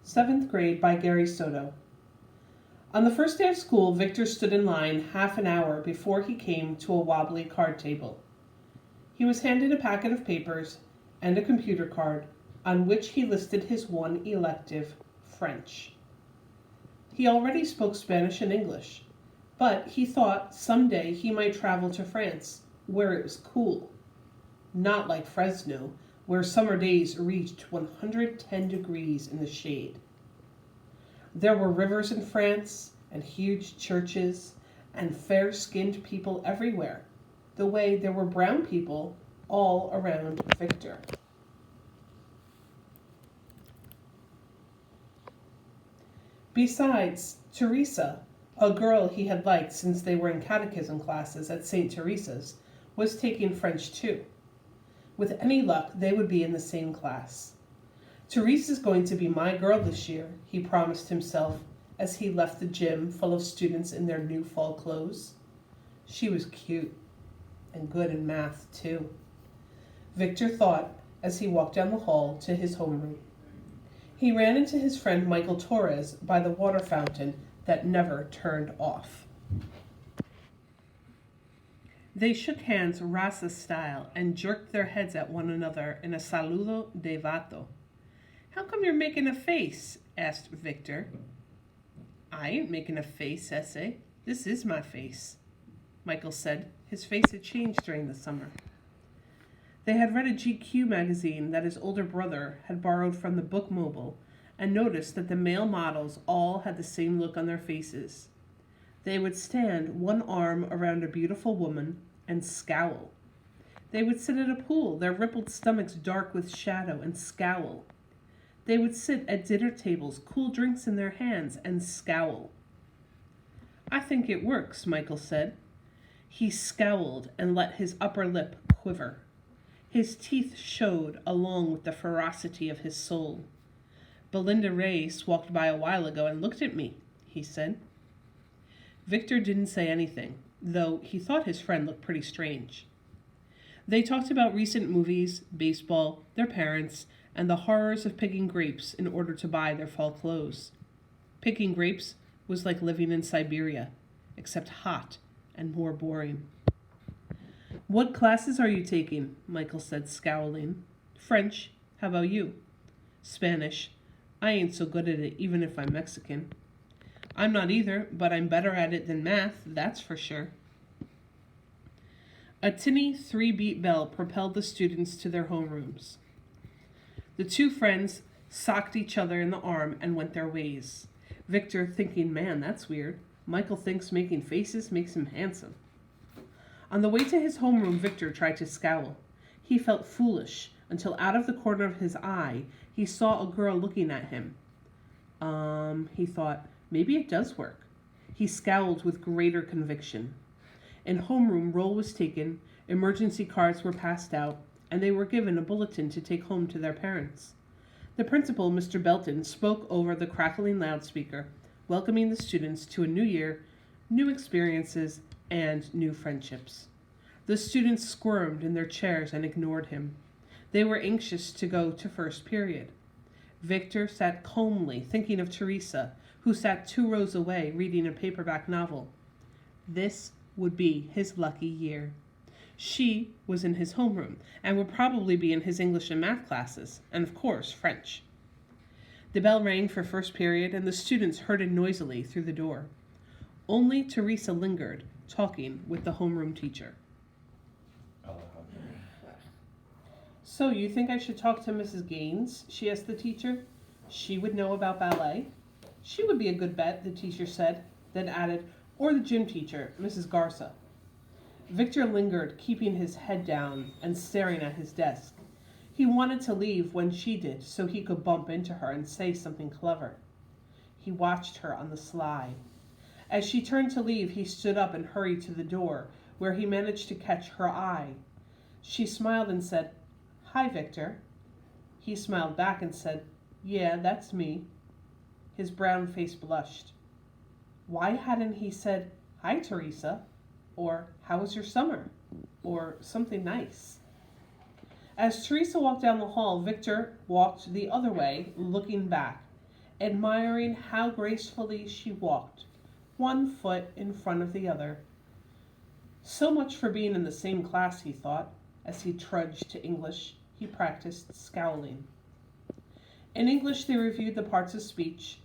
Seventh grade by Gary Soto. On the first day of school, Victor stood in line half an hour before he came to a wobbly card table. He was handed a packet of papers and a computer card on which he listed his one elective, French. He already spoke Spanish and English, but he thought someday he might travel to France, where it was cool. Not like Fresno, where summer days reached 110 degrees in the shade. There were rivers in France, and huge churches, and fair-skinned people everywhere, the way there were brown people all around Victor. Besides, Teresa, a girl he had liked since they were in catechism classes at St. Teresa's, was taking French too. With any luck, they would be in the same class. Teresa's going to be my girl this year, he promised himself as he left the gym full of students in their new fall clothes. She was cute, and good in math too, Victor thought as he walked down the hall to his homeroom. He ran into his friend Michael Torres by the water fountain that never turned off. They shook hands Rasa style and jerked their heads at one another in a saludo de vato. "How come you're making a face?" asked Victor. "I ain't making a face, Esse. This is my face," Michael said. His face had changed during the summer. They had read a GQ magazine that his older brother had borrowed from the book mobile and noticed that the male models all had the same look on their faces. They would stand one arm around a beautiful woman and scowl. They would sit at a pool, their rippled stomachs dark with shadow, and scowl. They would sit at dinner tables, cool drinks in their hands, and scowl. "I think it works," Michael said. He scowled and let his upper lip quiver. His teeth showed along with the ferocity of his soul. "Belinda Reyes walked by a while ago and looked at me," he said. Victor didn't say anything, though he thought his friend looked pretty strange. They talked about recent movies, baseball, their parents, and the horrors of picking grapes in order to buy their fall clothes. Picking grapes was like living in Siberia, except hot and more boring. "What classes are you taking?" Michael said, scowling. "French. How about you?" "Spanish. I ain't so good at it, even if I'm Mexican." "I'm not either, but I'm better at it than math, that's for sure." A tinny three-beat bell propelled the students to their homerooms. The two friends socked each other in the arm and went their ways. Victor thinking, "Man, that's weird." Michael thinks making faces makes him handsome. On the way to his homeroom, Victor tried to scowl. He felt foolish until out of the corner of his eye, he saw a girl looking at him. He thought, maybe it does work. He scowled with greater conviction. In homeroom, roll was taken, emergency cards were passed out, and they were given a bulletin to take home to their parents. The principal, Mr. Belton, spoke over the crackling loudspeaker, welcoming the students to a new year, new experiences, and new friendships. The students squirmed in their chairs and ignored him. They were anxious to go to first period. Victor sat calmly thinking of Teresa, who sat 2 rows away reading a paperback novel. This would be his lucky year. She was in his homeroom and would probably be in his English and math classes, and of course French. The bell rang for first period, and the students herded noisily through the door. Only Teresa lingered, talking with the homeroom teacher. "So you think I should talk to Mrs. Gaines?" she asked the teacher. "She would know about ballet." "She would be a good bet," the teacher said, then added, "or the gym teacher, Mrs. Garza." Victor lingered, keeping his head down and staring at his desk. He wanted to leave when she did so he could bump into her and say something clever. He watched her on the sly. As she turned to leave, he stood up and hurried to the door, where he managed to catch her eye. She smiled and said, "Hi, Victor." He smiled back and said, "Yeah, that's me." His brown face blushed. Why hadn't he said, "Hi, Teresa," or "How was your summer?" or something nice? As Teresa walked down the hall, Victor walked the other way, looking back. admiring how gracefully she walked, one foot in front of the other. So much for being in the same class, he thought, as he trudged to English. He practiced scowling. In English, they reviewed the parts of speech.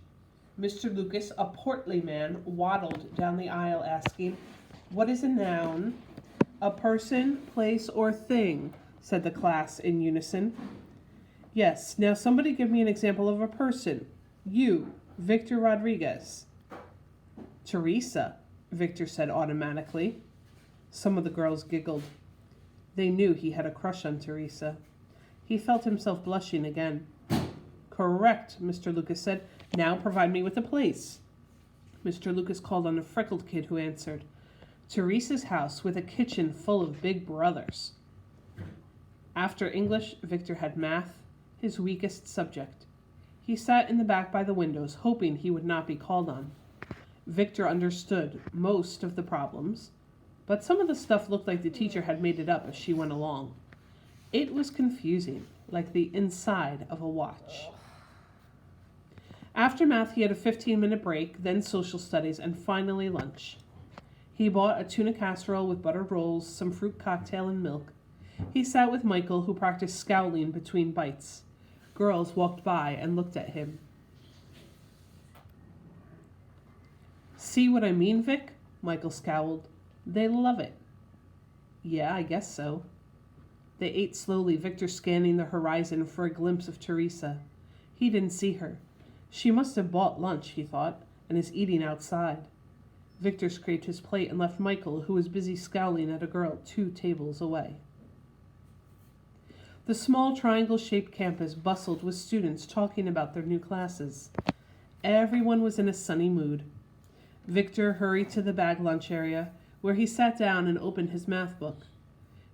Mr. Lucas, a portly man, waddled down the aisle asking, "What is a noun?" "A person, place, or thing," said the class in unison. "Yes, now somebody give me an example of a person. You, Victor Rodriguez." "Teresa," Victor said automatically. Some of the girls giggled. They knew he had a crush on Teresa. He felt himself blushing again. "Correct," Mr. Lucas said. "Now provide me with a place." Mr. Lucas called on a freckled kid who answered, "Teresa's house with a kitchen full of big brothers." After English, Victor had math, his weakest subject. He sat in the back by the windows, hoping he would not be called on. Victor understood most of the problems, but some of the stuff looked like the teacher had made it up as she went along. It was confusing, like the inside of a watch. After math, he had a 15-minute break, then social studies, and finally lunch. He bought a tuna casserole with buttered rolls, some fruit cocktail, and milk. He sat with Michael, who practiced scowling between bites. Girls walked by and looked at him. "See what I mean, Vic?" Michael scowled. "They love it." "Yeah, I guess so." They ate slowly, Victor scanning the horizon for a glimpse of Teresa. He didn't see her. She must have bought lunch, he thought, and is eating outside. Victor scraped his plate and left Michael, who was busy scowling at a girl 2 tables away. The small triangle-shaped campus bustled with students talking about their new classes. Everyone was in a sunny mood. Victor hurried to the bag lunch area, where he sat down and opened his math book.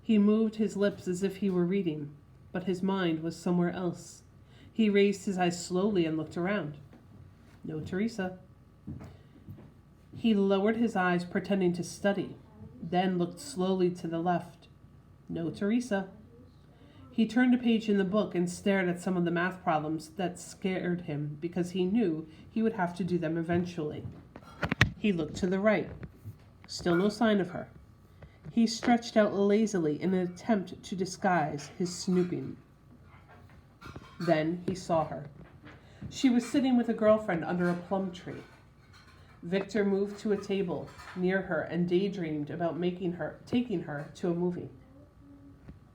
He moved his lips as if he were reading, but his mind was somewhere else. He raised his eyes slowly and looked around. No Teresa. He lowered his eyes, pretending to study, then looked slowly to the left. No Teresa. He turned a page in the book and stared at some of the math problems that scared him because he knew he would have to do them eventually. He looked to the right. Still no sign of her. He stretched out lazily in an attempt to disguise his snooping. Then he saw her. She was sitting with a girlfriend under a plum tree. Victor moved to a table near her and daydreamed about taking her to a movie.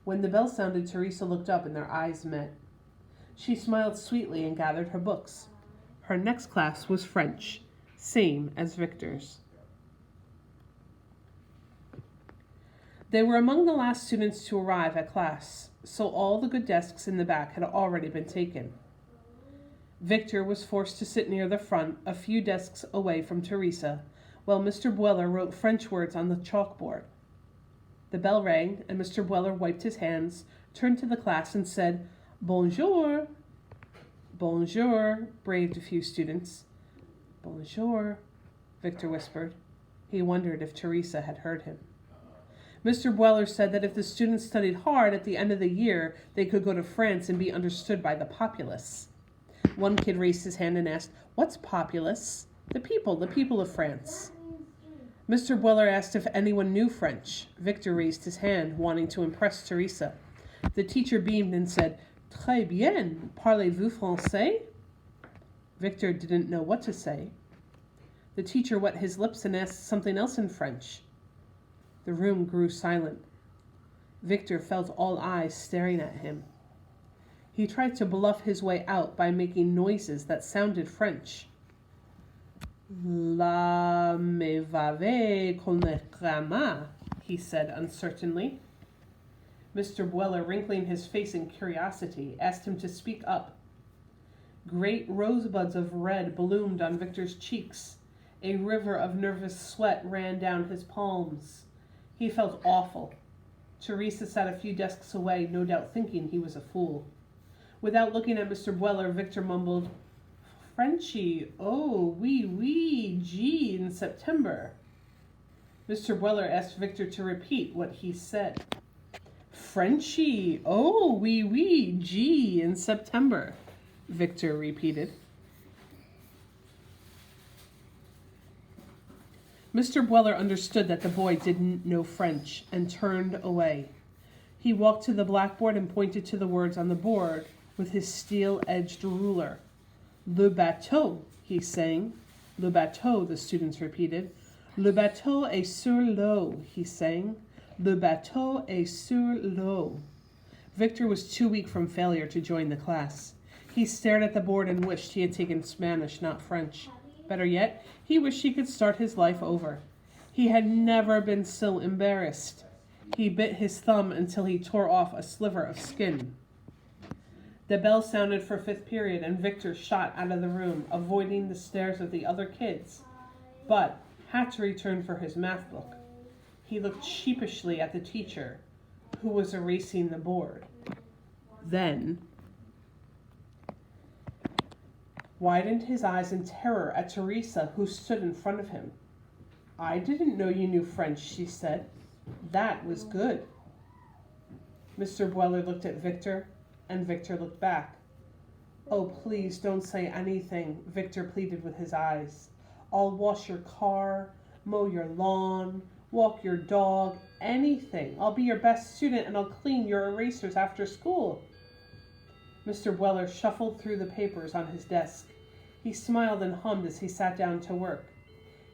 When the bell sounded, Teresa looked up and their eyes met. She smiled sweetly and gathered her books. Her next class was French, same as Victor's. They were among the last students to arrive at class, so all the good desks in the back had already been taken. Victor was forced to sit near the front, a few desks away from Teresa, while Mr. Bueller wrote French words on the chalkboard. The bell rang, and Mr. Bueller wiped his hands, turned to the class, and said, "Bonjour." "Bonjour," braved a few students. "Bonjour," Victor whispered. He wondered if Teresa had heard him. Mr. Bueller said that if the students studied hard at the end of the year, they could go to France and be understood by the populace. One kid raised his hand and asked, "What's populace?" The people of France." Mr. Bueller asked if anyone knew French. Victor raised his hand, wanting to impress Teresa. The teacher beamed and said, "Très bien. Parlez-vous français?" Victor didn't know what to say. The teacher wet his lips and asked something else in French. The room grew silent. Victor felt all eyes staring at him. He tried to bluff his way out by making noises that sounded French. "La me vave con le grama," he said uncertainly. Mr. Bueller, wrinkling his face in curiosity, asked him to speak up. Great rosebuds of red bloomed on Victor's cheeks. A river of nervous sweat ran down his palms. He felt awful. Teresa sat a few desks away, no doubt thinking he was a fool. Without looking at Mr. Bueller, Victor mumbled, "Frenchy, oh, oui, gee, in September." Mr. Bueller asked Victor to repeat what he said. "Frenchy, oh, oui, gee, in September," Victor repeated. Mr. Bweller understood that the boy didn't know French and turned away. He walked to the blackboard and pointed to the words on the board with his steel-edged ruler. Le bateau, he sang. Le bateau, the students repeated. Le bateau est sur l'eau, he sang. Le bateau est sur l'eau. Victor was too weak from failure to join the class. He stared at the board and wished he had taken Spanish, not French. Better yet, he wished he could start his life over. He had never been so embarrassed. He bit his thumb until he tore off a sliver of skin. The bell sounded for fifth period, and Victor shot out of the room, avoiding the stares of the other kids, but had to return for his math book. He looked sheepishly at the teacher, who was erasing the board. Then widened his eyes in terror at Teresa, who stood in front of him. "I didn't know you knew French," she said. "That was good." Mr. Bweller looked at Victor, and Victor looked back. "Oh, please don't say anything," Victor pleaded with his eyes. "I'll wash your car, mow your lawn, walk your dog, anything. I'll be your best student, and I'll clean your erasers after school." Mr. Bweller shuffled through the papers on his desk. He smiled and hummed as he sat down to work.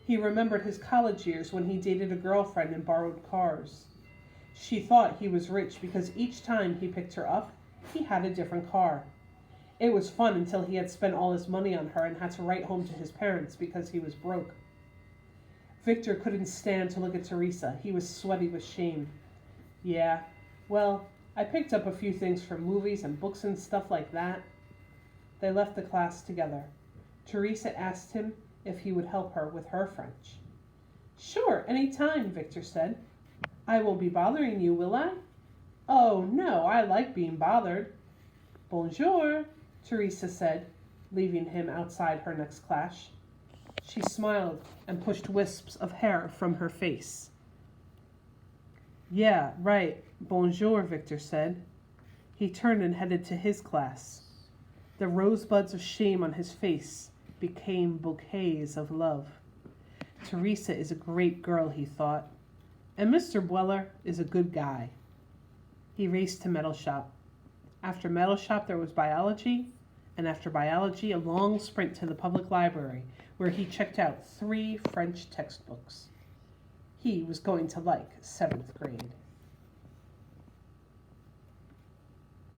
He remembered his college years when he dated a girlfriend and borrowed cars. She thought he was rich because each time he picked her up, he had a different car. It was fun until he had spent all his money on her and had to write home to his parents because he was broke. Victor couldn't stand to look at Teresa. He was sweaty with shame. "Yeah, well, I picked up a few things from movies and books and stuff like that." They left the class together. Teresa asked him if he would help her with her French. "Sure, any time," Victor said. "I won't be bothering you, will I?" "Oh, no, I like being bothered." "Bonjour," Teresa said, leaving him outside her next class. She smiled and pushed wisps of hair from her face. "Yeah, right. Bonjour," Victor said. He turned and headed to his class. The rosebuds of shame on his face became bouquets of love. Teresa is a great girl, he thought, and Mr. Bweller is a good guy. He raced to Metal Shop. After Metal Shop, there was biology, and after biology, a long sprint to the public library, where he checked out 3 French textbooks. He was going to like 7th grade.